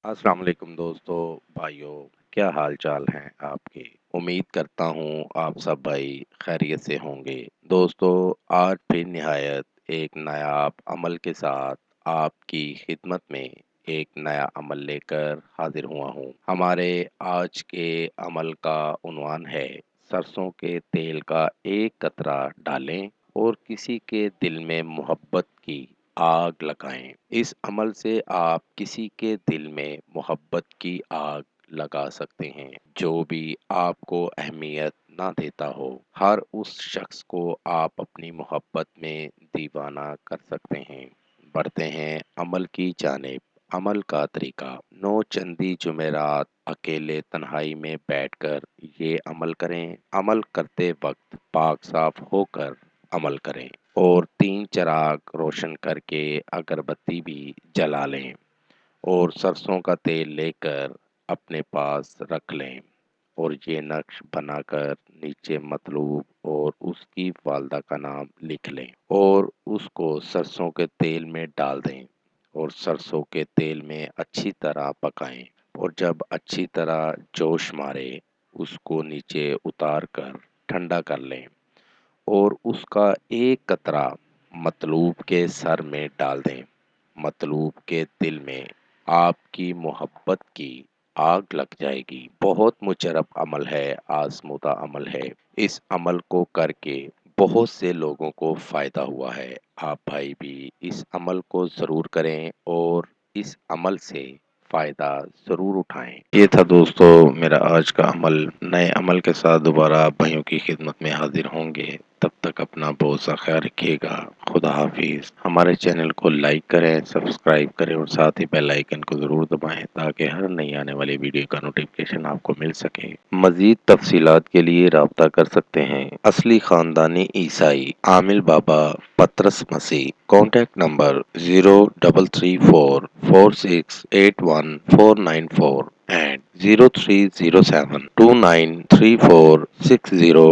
अस्सलाम वालेकुम दोस्तों, भाइयों, क्या हाल चाल हैं आपके। उम्मीद करता हूँ आप सब भाई खैरियत से होंगे। दोस्तों, आज फिर निहायत एक नायाब अमल के साथ आपकी खिदमत में एक नया अमल लेकर हाजिर हुआ हूँ। हमारे आज के अमल का उन्वान है, सरसों के तेल का एक कतरा डालें और किसी के दिल में मोहब्बत की आग लगाएं। इस अमल से आप किसी के दिल में मोहब्बत की आग लगा सकते हैं जो भी आपको अहमियत ना देता हो। हर उस शख्स को आप अपनी मोहब्बत में दीवाना कर सकते हैं। बढ़ते हैं अमल की जानिब। अमल का तरीका, नौ चंदी जुमेरात अकेले तन्हाई में बैठकर ये अमल करें। अमल करते वक्त पाक साफ होकर अमल करें और 3 चिराग रोशन करके अगरबत्ती भी जला लें और सरसों का तेल लेकर अपने पास रख लें और ये नक्श बनाकर नीचे मतलूब और उसकी वालदा का नाम लिख लें और उसको सरसों के तेल में डाल दें और सरसों के तेल में अच्छी तरह पकाएं और जब अच्छी तरह जोश मारे उसको नीचे उतार कर ठंडा कर लें और उसका एक कतरा मतलूब के सर में डाल दें। मतलूब के दिल में आपकी मोहब्बत की आग लग जाएगी। बहुत मुजरब अमल है, आजमूदा अमल है। इस अमल को करके बहुत से लोगों को फायदा हुआ है। आप भाई भी इस अमल को जरूर करें और इस अमल से फायदा जरूर उठाएं। ये था दोस्तों मेरा आज का अमल। नए अमल के साथ दोबारा आप भाइयों की खिदमत में हाजिर होंगे। तब तक अपना बहुत सा ख्याल रखिएगा। खुदा हाफिज। हमारे चैनल को लाइक करें, सब्सक्राइब करें और साथ ही बेल आइकन को जरूर दबाएं ताकि हर नई आने वाली वीडियो का नोटिफिकेशन आपको मिल सके। मजीद तफसीलात के लिए राब्ता कर सकते हैं। असली खानदानी ईसाई आमिल बाबा पतरस मसीह। Contact number 0334468149 and 0307293460